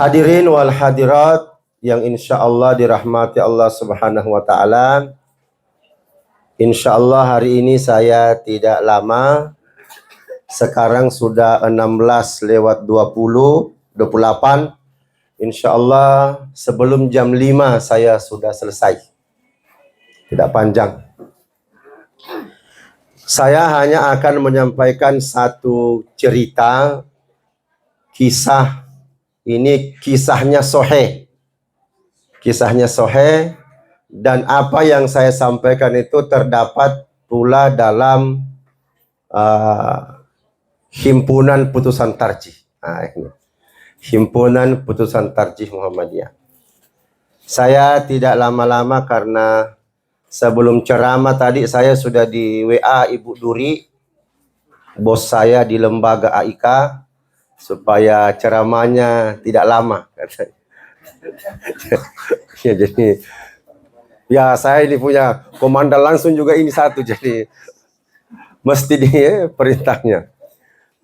Hadirin wal hadirat yang insya Allah dirahmati Allah Subhanahu wa Ta'ala. Insya Allah hari ini saya tidak lama. Sekarang sudah 16:28. Insya Allah sebelum jam 5 saya sudah selesai. Tidak panjang. Saya hanya akan menyampaikan satu cerita, kisah. Ini kisahnya sahih. Kisahnya sahih, dan apa yang saya sampaikan itu terdapat pula dalam himpunan putusan tarjih. Himpunan putusan tarjih Muhammadiyah. Saya tidak lama-lama karena sebelum ceramah tadi saya sudah di WA Ibu Duri, bos saya di lembaga AIK, supaya ceramahnya tidak lama. Ya, jadi ya saya ini punya komandan langsung juga ini satu, jadi mesti dia perintahnya.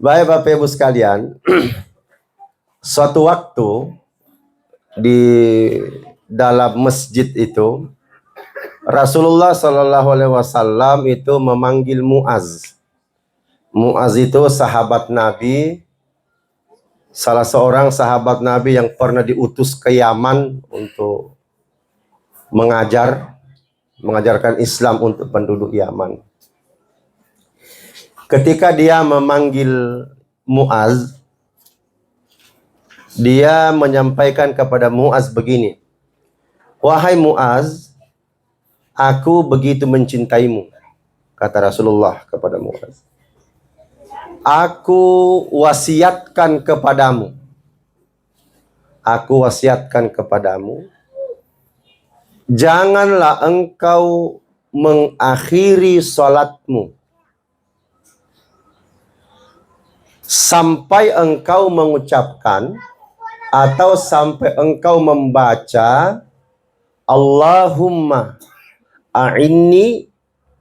Baik Bapak Ibu sekalian, suatu waktu di dalam masjid itu Rasulullah Shallallahu Alaihi Wasallam itu memanggil Muaz. Muaz itu sahabat Nabi, salah seorang sahabat Nabi yang pernah diutus ke Yaman untuk mengajarkan Islam untuk penduduk Yaman. Ketika dia memanggil Muaz, dia menyampaikan kepada Muaz begini, "Wahai Muaz, aku begitu mencintaimu," kata Rasulullah kepada Muaz. Aku wasiatkan kepadamu, janganlah engkau mengakhiri salatmu sampai engkau mengucapkan atau sampai engkau membaca Allahumma a'inni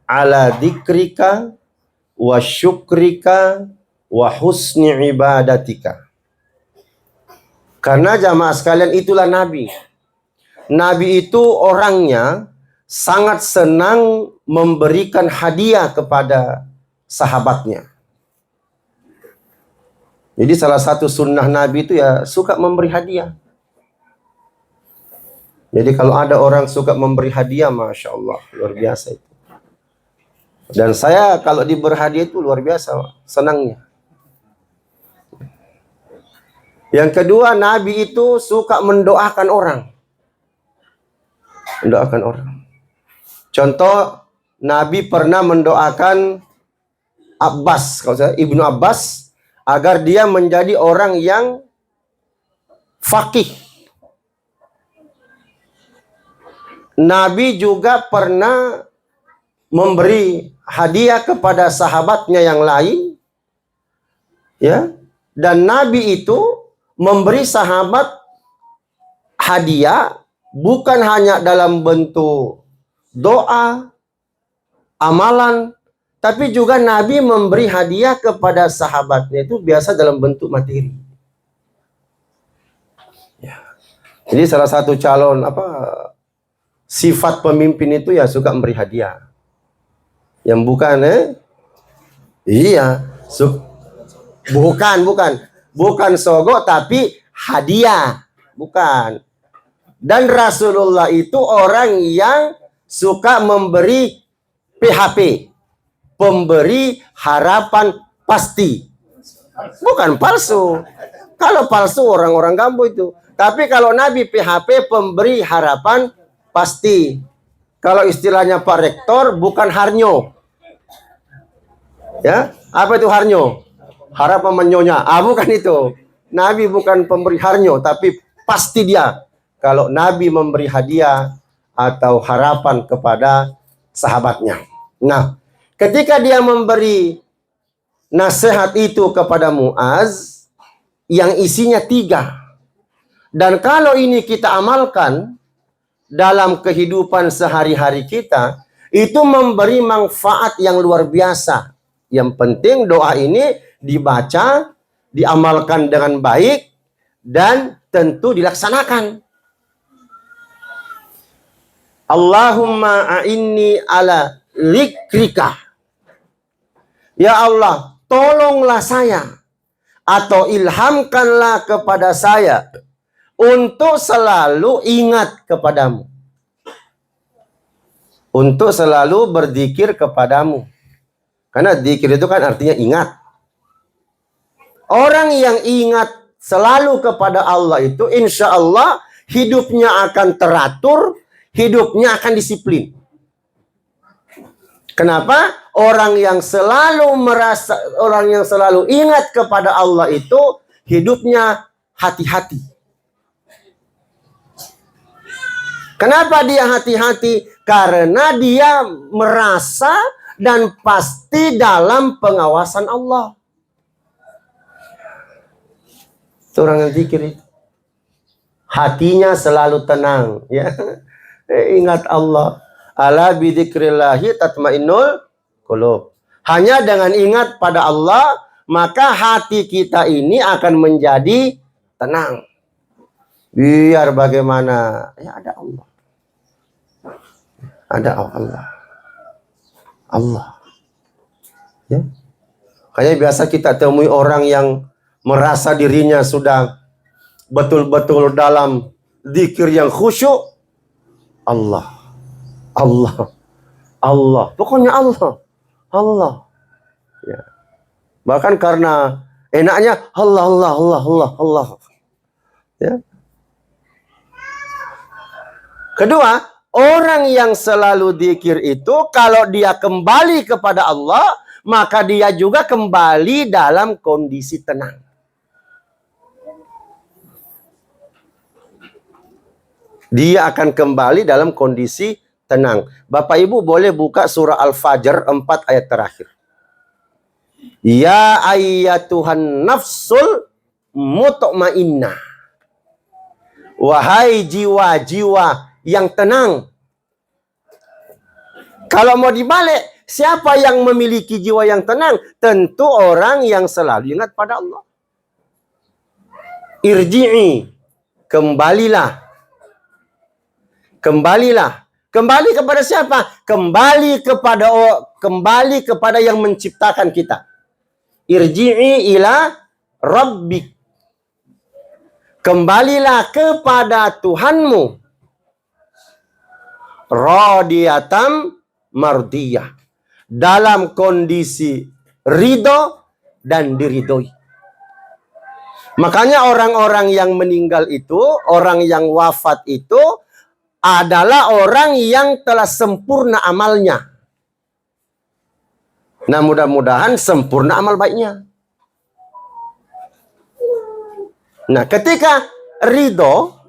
ala dzikrika wa syukrika wa husni ibadatika. Karena jamaah sekalian, itulah Nabi. Nabi itu orangnya sangat senang memberikan hadiah kepada sahabatnya. Jadi salah satu sunnah Nabi itu ya suka memberi hadiah. Jadi kalau ada orang suka memberi hadiah, Masya Allah, luar biasa itu. Dan saya kalau diberi hadiah itu luar biasa senangnya. Yang kedua, Nabi itu suka mendoakan orang. Mendoakan orang. Contoh, Nabi pernah mendoakan Abbas, kalau saya Ibnu Abbas, agar dia menjadi orang yang faqih. Nabi juga pernah memberi hadiah kepada sahabatnya yang lain, ya, dan Nabi itu memberi sahabat hadiah bukan hanya dalam bentuk doa, amalan, tapi juga Nabi memberi hadiah kepada sahabatnya itu biasa dalam bentuk materi. Ya. Jadi salah satu calon sifat pemimpin itu ya suka memberi hadiah. Yang bukan iya, bukan sogok tapi hadiah, bukan. Dan Rasulullah itu orang yang suka memberi PHP, pemberi harapan pasti, bukan palsu. Kalau palsu orang-orang gambo itu. Tapi kalau Nabi PHP, pemberi harapan pasti. Kalau istilahnya Pak Rektor, bukan harnyo. Ya, apa itu harnyo? Harapan menyonya. Bukan itu. Nabi bukan pemberi harnyo, tapi pasti dia. Kalau Nabi memberi hadiah atau harapan kepada sahabatnya. Nah, ketika dia memberi nasihat itu kepada Muaz, yang isinya 3. Dan kalau ini kita amalkan dalam kehidupan sehari-hari kita, itu memberi manfaat yang luar biasa. Yang penting doa ini dibaca, diamalkan dengan baik, dan tentu dilaksanakan. Allahumma a'inni ala likrika. Ya Allah, tolonglah saya atau ilhamkanlah kepada saya untuk selalu ingat kepadamu. Untuk selalu berzikir kepadamu. Karena zikir itu kan artinya ingat. Orang yang ingat selalu kepada Allah itu insya Allah hidupnya akan teratur, hidupnya akan disiplin. Kenapa? Orang yang selalu ingat kepada Allah itu hidupnya hati-hati. Kenapa dia hati-hati? Karena dia merasa dan pasti dalam pengawasan Allah. Itu orang yang zikir itu. Hatinya selalu tenang. Ya. Ingat Allah. Ala bidzikrillahi tatmainnul qulub. Hanya dengan ingat pada Allah, maka hati kita ini akan menjadi tenang. Biar bagaimana? Ya ada Allah. Ada Allah. Allah. Ya. Kayak biasa kita temui orang yang merasa dirinya sudah betul-betul dalam zikir yang khusyuk. Allah. Allah. Allah. Pokoknya Allah. Allah. Ya. Bahkan karena enaknya Allah, Allah, Allah, Allah, Allah. Ya. Kedua, orang yang selalu zikir itu kalau dia kembali kepada Allah, maka dia juga kembali dalam kondisi tenang. Dia akan kembali dalam kondisi tenang. Bapak Ibu boleh buka surah Al-Fajr 4 ayat terakhir. Ya ayyatuhan nafsul mutmainnah. Wahai jiwa-jiwa yang tenang. Kalau mau dibalik, siapa yang memiliki jiwa yang tenang? Tentu orang yang selalu ingat pada Allah. Irji'i, kembalilah. Kembalilah. Kembali kepada siapa? Kembali kepada yang menciptakan kita. Irji'i ila rabbik. Kembalilah kepada Tuhanmu. Radiyatam mardiyah. Dalam kondisi ridho dan diridhoi. Makanya orang-orang yang meninggal itu, orang yang wafat itu adalah orang yang telah sempurna amalnya. Nah, mudah-mudahan sempurna amal baiknya. Nah, ketika ridho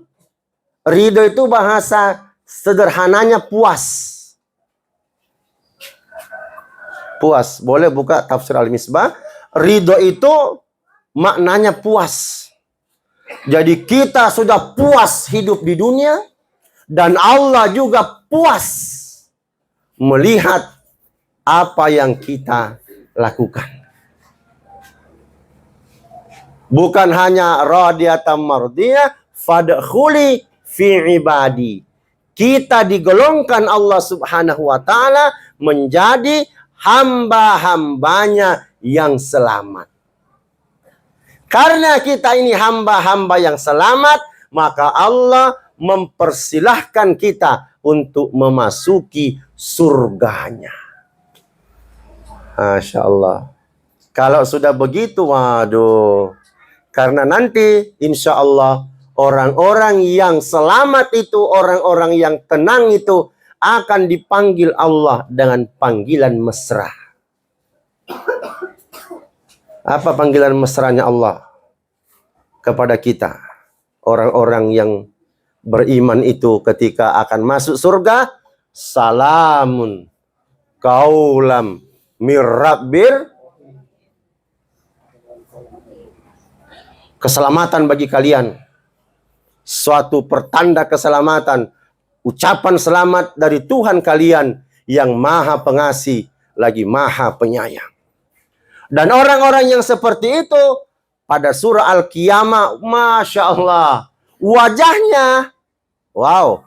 itu bahasa sederhananya puas. Puas. Boleh buka tafsir Al-Misbah. Ridho itu maknanya puas. Jadi kita sudah puas hidup di dunia. Dan Allah juga puas melihat apa yang kita lakukan. Bukan hanya radiyatam mardiyah, fadkhuli fi ibadi. Kita digolongkan Allah Subhanahu wa taala menjadi hamba-hambanya yang selamat. Karena kita ini hamba-hamba yang selamat, maka Allah mempersilahkan kita untuk memasuki surganya. Masya Allah. Kalau sudah begitu, waduh. Karena nanti insya Allah orang-orang yang selamat itu, orang-orang yang tenang itu akan dipanggil Allah dengan panggilan mesra. Apa panggilan mesranya Allah kepada kita? Orang-orang yang beriman itu ketika akan masuk surga, salamun qaulam mir rabbir, keselamatan bagi kalian, suatu pertanda keselamatan, ucapan selamat dari Tuhan kalian yang maha pengasih lagi maha penyayang. Dan orang-orang yang seperti itu pada surah Al-Qiyamah, Masya Allah, wajahnya, wow,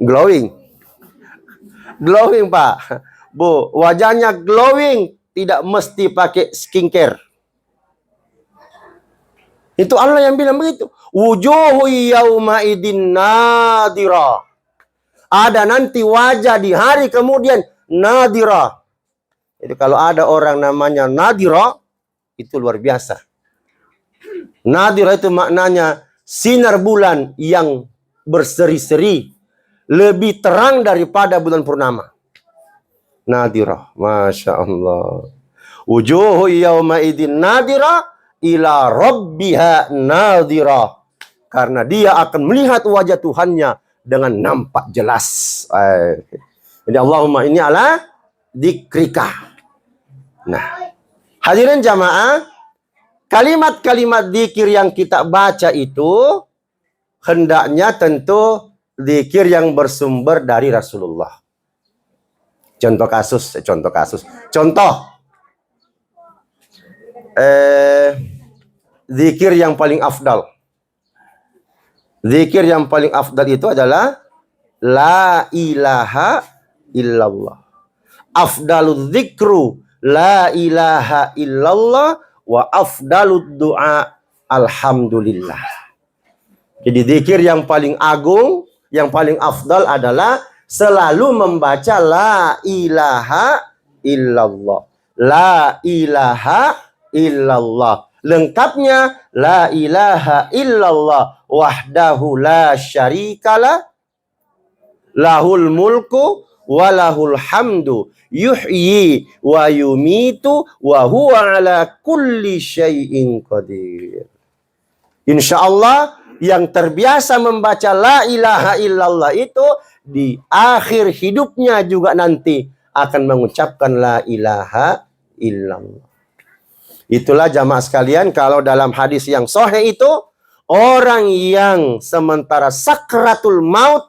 glowing. Glowing, Pak. Bu, wajahnya glowing, tidak mesti pakai skincare. Itu Allah yang bilang begitu. Wujuhu yauma idin nadira. Ada nanti wajah di hari kemudian nadira. Jadi kalau ada orang namanya nadira, itu luar biasa. Nadira itu maknanya sinar bulan yang berseri-seri, lebih terang daripada bulan purnama. Nadira, Masya Allah. Wujuhu yauma idin nadira ila rabbiha nadira. Karena dia akan melihat wajah Tuhannya dengan nampak jelas. Jadi Allahumma inni ala dzikrika. Nah, hadirin jamaah, kalimat-kalimat dzikir yang kita baca itu hendaknya tentu dzikir yang bersumber dari Rasulullah. Contoh kasus. Zikir yang paling afdal. Zikir yang paling afdal itu adalah la ilaha illallah. Afdalul dzikru la ilaha illallah wa afdalud du'a alhamdulillah. Jadi zikir yang paling agung, yang paling afdal adalah selalu membaca la ilaha illallah. La ilaha illallah. Lengkapnya la ilaha illallah wahdahu la syarikalah lahul mulku wa lahul hamdu yuhyi wa yumitu wa huwa ala kulli syai'in qadir. Insyaallah yang terbiasa membaca la ilaha illallah itu di akhir hidupnya juga nanti akan mengucapkan la ilaha illallah. Itulah jamaah sekalian, kalau dalam hadis yang sahih itu, orang yang sementara sakratul maut,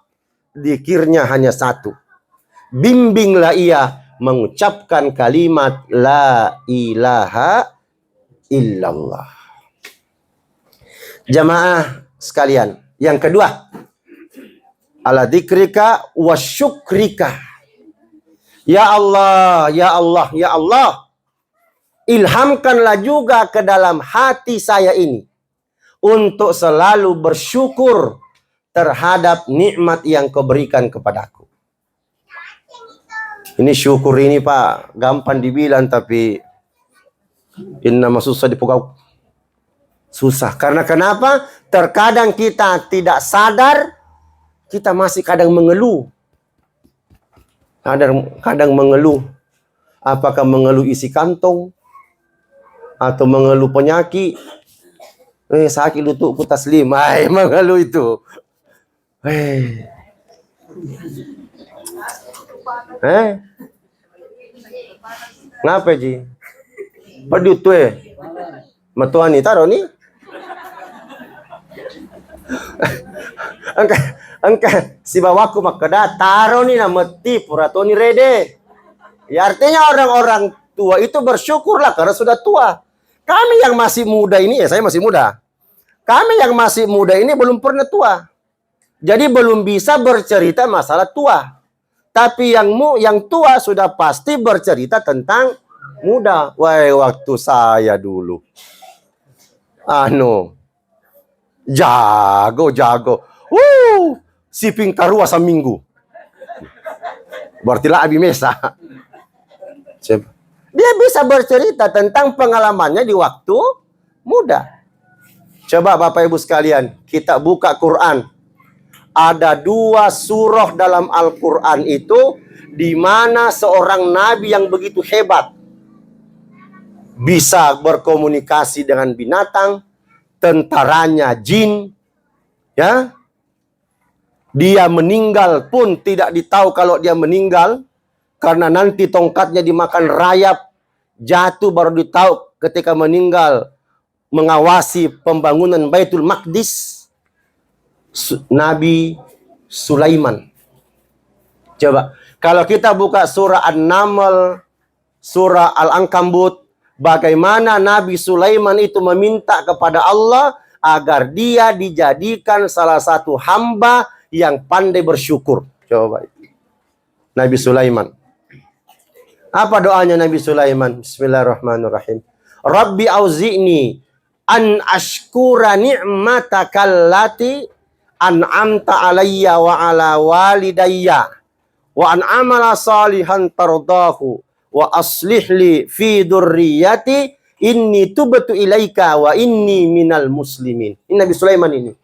zikirnya hanya satu. Bimbinglah ia mengucapkan kalimat la ilaha illallah. Jamaah sekalian, yang kedua, ala dzikrika wa syukrika. Ya Allah, ya Allah, ya Allah, ilhamkanlah juga ke dalam hati saya ini untuk selalu bersyukur terhadap nikmat yang kau berikan kepadaku. Ini syukur ini Pak, gampang dibilang tapi innama susah dipukau. Susah. Karena kenapa? Terkadang kita tidak sadar, kita masih kadang mengeluh. Kadang mengeluh. Apakah mengeluh isi kantong? Atau mengeluh penyakit? Sakit lututku taslim. Mengeluh itu. Ngapa Ji? Pedut tuh Matuan ni taruh ni. Angka si bawaku makada taruh ni na mati puratoni rede. Ya artinya orang-orang tua itu bersyukurlah karena sudah tua. Kami yang masih muda ini, ya saya masih muda. Kami yang masih muda ini belum pernah tua. Jadi belum bisa bercerita masalah tua. Tapi yang tua sudah pasti bercerita tentang muda. Wah, waktu saya dulu. Jago. Siping karua seminggu. Berarti lah abi mesa. Dia bisa bercerita tentang pengalamannya di waktu muda. Coba Bapak Ibu sekalian, kita buka Quran. Ada 2 surah dalam Al-Quran itu di mana seorang nabi yang begitu hebat bisa berkomunikasi dengan binatang, tentaranya jin, ya. Dia meninggal pun tidak ditahu kalau dia meninggal. Karena nanti tongkatnya dimakan rayap, jatuh baru ditahu ketika meninggal mengawasi pembangunan Baitul Maqdis. Nabi Sulaiman. Coba, kalau kita buka surah An-Naml, surah Al-Ankabut, bagaimana Nabi Sulaiman itu meminta kepada Allah agar dia dijadikan salah satu hamba yang pandai bersyukur. Coba. Nabi Sulaiman. Apa doanya Nabi Sulaiman? Bismillahirrahmanirrahim. Rabbi auzi'ni an ashkura ni'matakallati an'amta alayya wa ala walidayya wa an amala salihan tardahu wa aslih li fi dzurriyyati inni tubtu ilaika wa inni minal muslimin. Ini Nabi Sulaiman ini.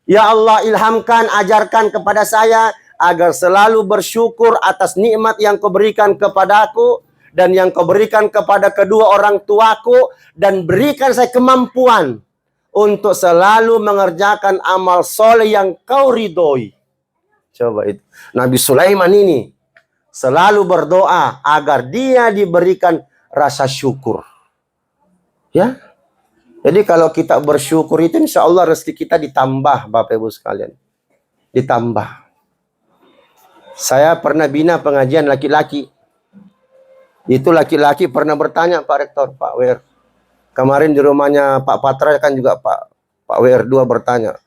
Ya Allah, ilhamkan, ajarkan kepada saya agar selalu bersyukur atas nikmat yang Kau berikan kepadaku dan yang Kau berikan kepada kedua orang tuaku, dan berikan saya kemampuan untuk selalu mengerjakan amal soleh yang Kau ridhoi. Coba itu. Nabi Sulaiman ini selalu berdoa agar dia diberikan rasa syukur. Ya. Jadi kalau kita bersyukur itu insya Allah rezeki kita ditambah, Bapak Ibu sekalian. Ditambah. Saya pernah bina pengajian laki-laki. Itu laki-laki pernah bertanya Pak Rektor, Pak WR. Kemarin di rumahnya Pak Patra kan juga Pak WR2 bertanya.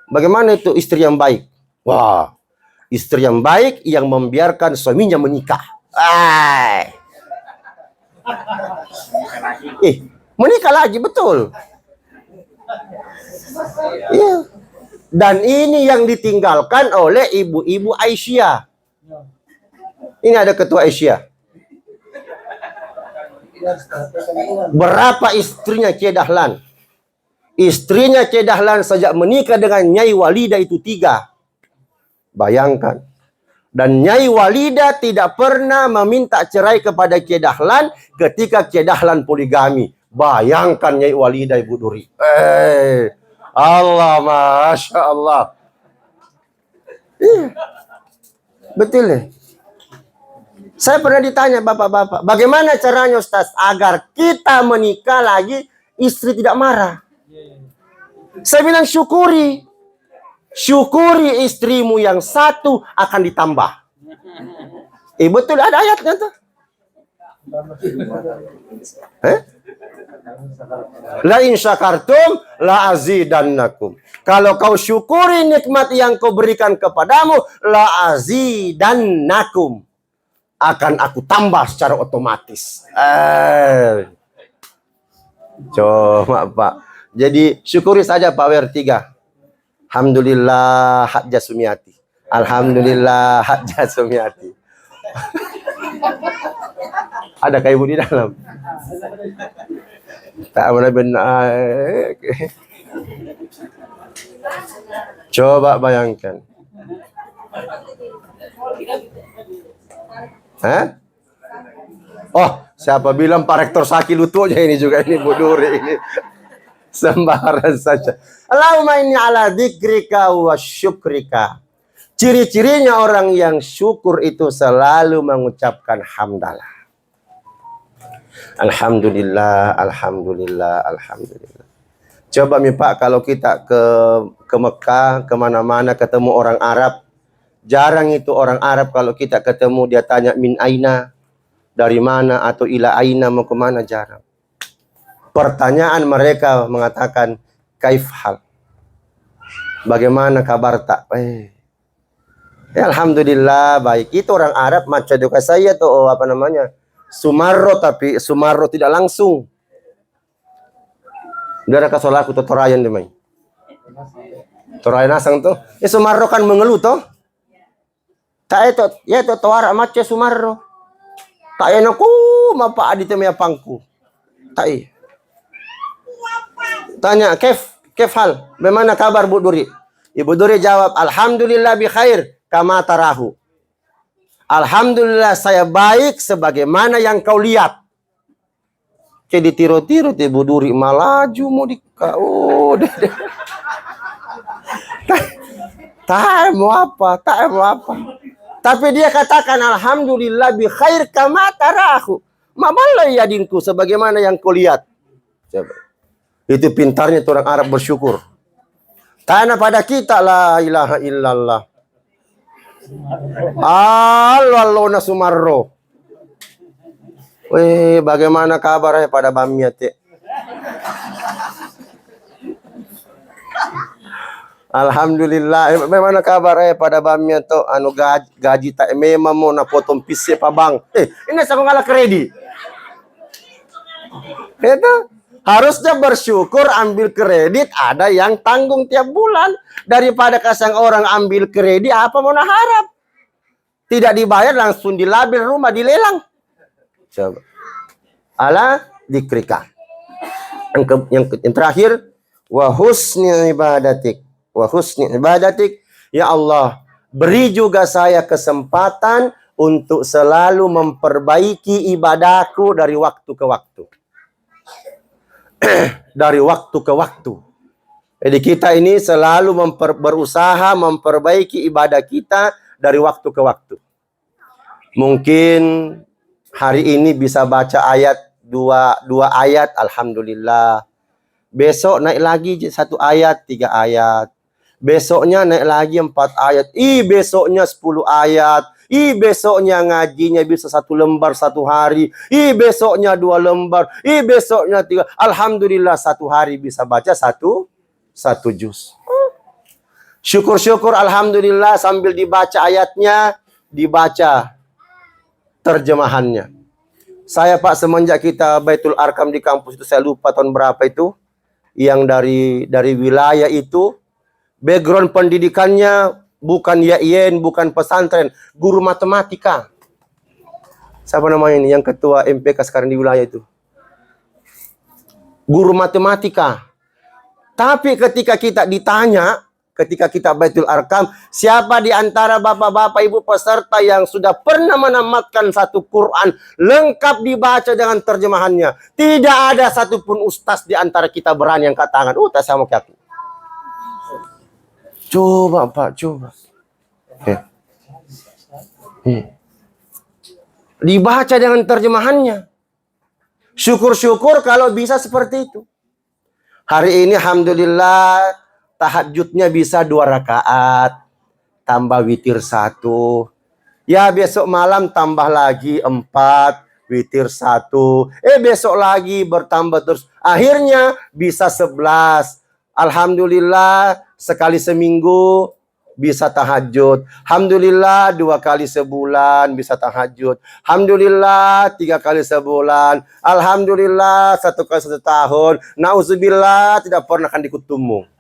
Bagaimana itu istri yang baik? Wah, istri yang baik yang membiarkan suaminya menikah. Menikah lagi, betul. Iya. Dan ini yang ditinggalkan oleh ibu-ibu Aisyah. Ini ada ketua Aisyah. Berapa istrinya Kiai Dahlan? Istrinya Kiai Dahlan sejak menikah dengan Nyai Walidah itu 3. Bayangkan. Dan Nyai Walidah tidak pernah meminta cerai kepada Kiai Dahlan ketika Kiai Dahlan poligami. Bayangkan Nyai Walidah, Ibu Duri. Allah, Masya Allah. Betul ya? Saya pernah ditanya bapak-bapak, bagaimana caranya Ustaz agar kita menikah lagi istri tidak marah? Saya bilang syukuri. Syukuri istrimu yang satu akan ditambah. Betul, ada ayatnya tuh. La in syakartum la azidannakum. Kalau kau syukuri nikmat yang Kau berikan kepadamu, la azidannakum. Akan aku tambah secara otomatis. Coba Pak. Jadi syukuri saja Pak WR3. Alhamdulillah hajjah sumiati. Alhamdulillah hajjah sumiati. Ada kayak ibu di dalam. Tak benar. Coba bayangkan. Oh, siapa bilang Pak Rektor Saki lutunya ini juga ini Bu Duri ini. Sembarang saja. Allahumma inni ala dzikrika wa syukrika. Ciri-cirinya orang yang syukur itu selalu mengucapkan hamdalah. Alhamdulillah, alhamdulillah, alhamdulillah. Coba nih Pak, kalau kita ke Mekah, kemana-mana ketemu orang Arab, jarang itu orang Arab kalau kita ketemu dia tanya min aina, dari mana, atau ila aina, mau kemana, jarang. Pertanyaan mereka mengatakan kaif hal, bagaimana kabar tak? Ya, alhamdulillah baik. Itu orang Arab macam juga saya tuh apa namanya Sumarro, tapi Sumarro tidak langsung. Dia ada kasih aku tuh Torayan deh main. Torayan asang tuh. Ya Sumarro kan mengeluh toh. Tak itu ya itu Toara macam Sumarro. Tak enaku mapa adite mea pangku. Tak i. Tanya kef hal, bagaimana kabar Bu Duri? Ibu Duri jawab alhamdulillah bi khair kama tarahu. Alhamdulillah saya baik sebagaimana yang kau lihat. Kayak ditiru-tiru Ibu Duri malaju mau dikau. Tak mau apa. Tapi dia katakan alhamdulillah bi khair kama tarahu. Maballah ya dinku sebagaimana yang kau lihat. Coba. Itu pintarnya orang Arab bersyukur. Karena pada kita la ilaha illallah. Alwalona Sumarro. Bagaimana kabarnya pada Bamiate? Alhamdulillah. Bagaimana kabar pada bamnya to anu gaji tak memang mau na potong pisi pa bang. Ini saya ngalah kredit. Itu harusnya bersyukur ambil kredit ada yang tanggung tiap bulan daripada kasang orang ambil kredit apa mau harap. Tidak dibayar langsung dilabel rumah dilelang. Coba. Ala dikrika. Yang terakhir wa husni ibadatik. Wa husni ibadatik, ya Allah, beri juga saya kesempatan untuk selalu memperbaiki ibadahku dari waktu ke waktu. Dari waktu ke waktu. Jadi kita ini selalu berusaha memperbaiki ibadah kita dari waktu ke waktu. Mungkin hari ini bisa baca ayat dua ayat, alhamdulillah. Besok naik lagi 1 ayat, 3 ayat. Besoknya naik lagi 4 ayat. Besoknya 10 ayat. Besoknya ngajinya bisa 1 lembar 1 hari. Besoknya 2 lembar. Besoknya 3. Alhamdulillah 1 hari bisa baca 1 juz. Syukur-syukur alhamdulillah sambil dibaca ayatnya, dibaca terjemahannya. Saya Pak semenjak kita Baitul Arkam di kampus itu, saya lupa tahun berapa itu, yang dari wilayah itu, background pendidikannya bukan YIN, bukan pesantren, guru matematika. Siapa namanya ini yang ketua MPK sekarang di wilayah itu? Guru matematika. Tapi ketika kita ditanya, ketika kita Baitul Arkam, siapa di antara bapak-bapak ibu peserta yang sudah pernah menamatkan satu Quran lengkap dibaca dengan terjemahannya? Tidak ada satupun ustaz di antara kita berani angkat tangan. Tak sama kayak aku. Coba Pak, coba. Dibaca dengan terjemahannya. Syukur-syukur kalau bisa seperti itu. Hari ini alhamdulillah tahajudnya bisa 2 rakaat. Tambah witir 1. Ya besok malam tambah lagi 4. Witir 1. Besok lagi bertambah terus. Akhirnya bisa 11. Alhamdulillah sekali seminggu bisa tahajud. Alhamdulillah 2 kali sebulan bisa tahajud. Alhamdulillah 3 kali sebulan. Alhamdulillah 1 kali 1 tahun. Nauzubillah tidak pernah akan dikutumu.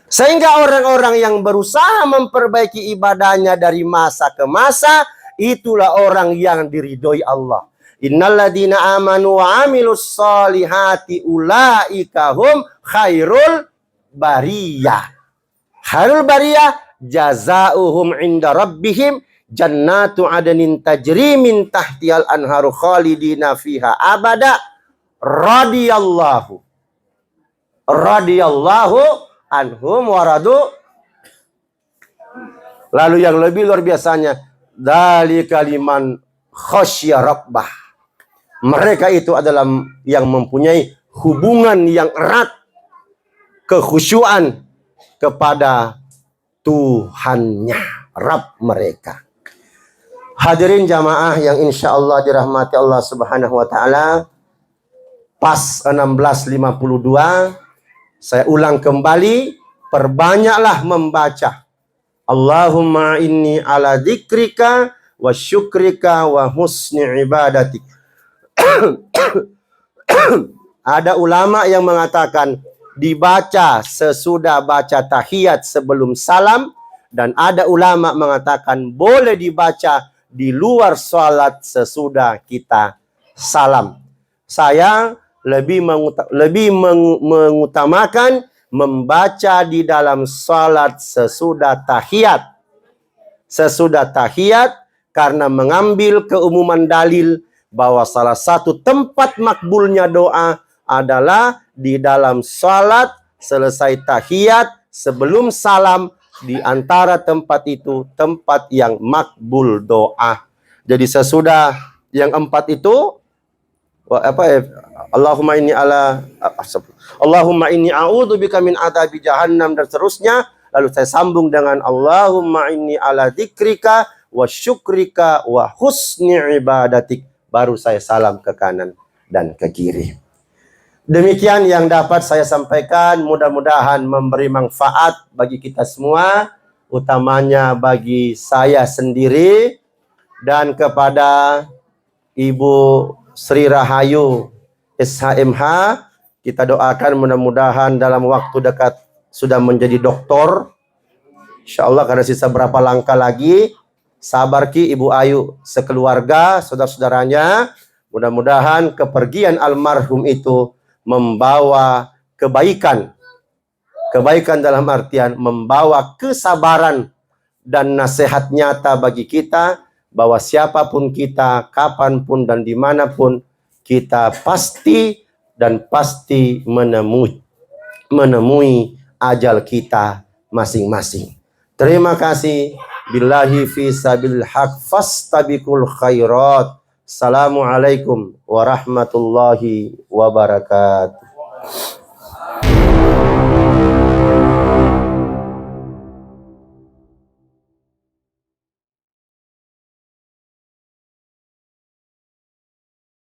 Sehingga orang-orang yang berusaha memperbaiki ibadahnya dari masa ke masa, itulah orang yang diridhoi Allah. Innalladzina amanu wa amilus solihati ulaika hum khairul bariyah. Khairul bariyah jazaohum inda rabbihim jannatu adnin tajri min tahtiyal anharu khalidina fiha abada radhiyallahu anhum waradu. Lalu yang lebih luar biasanya, dzalika liman khasyya rabbah. Mereka itu adalah yang mempunyai hubungan yang erat, kekhusyuan kepada Tuhannya, Rabb mereka. Hadirin jamaah yang insya Allah dirahmati Allah Subhanahu wa Ta'ala, pas 16.52, saya ulang kembali, perbanyaklah membaca. Allahumma inni ala dzikrika wa syukrika wa husni ibadatik. Ada ulama yang mengatakan dibaca sesudah baca tahiyat sebelum salam, dan ada ulama mengatakan boleh dibaca di luar salat sesudah kita salam. Saya lebih mengutamakan membaca di dalam salat sesudah tahiyat. Sesudah tahiyat karena mengambil keumuman dalil bahwa salah satu tempat makbulnya doa adalah di dalam salat selesai tahiyat sebelum salam. Di antara tempat itu tempat yang makbul doa. Jadi sesudah yang 4 itu Allahumma inni a'udzubika min adzabi jahannam dan seterusnya. Lalu saya sambung dengan Allahumma inni ala dzikrika wa syukrika wa husni ibadatik. Baru saya salam ke kanan dan ke kiri. Demikian yang dapat saya sampaikan, mudah-mudahan memberi manfaat bagi kita semua, utamanya bagi saya sendiri dan kepada Ibu Sri Rahayu SHMH. Kita doakan mudah-mudahan dalam waktu dekat sudah menjadi doktor. Insya Allah, karena sisa berapa langkah lagi. Sabar Ki, Ibu Ayu, sekeluarga, saudara-saudaranya. Mudah-mudahan kepergian almarhum itu membawa kebaikan. Kebaikan dalam artian membawa kesabaran dan nasihat nyata bagi kita, bahwa siapapun kita, kapanpun dan dimanapun, kita pasti menemui ajal kita masing-masing. Terima kasih. Billahi fi sabil haq fastabiqul khairat. Assalamualaikum warahmatullahi wabarakatuh.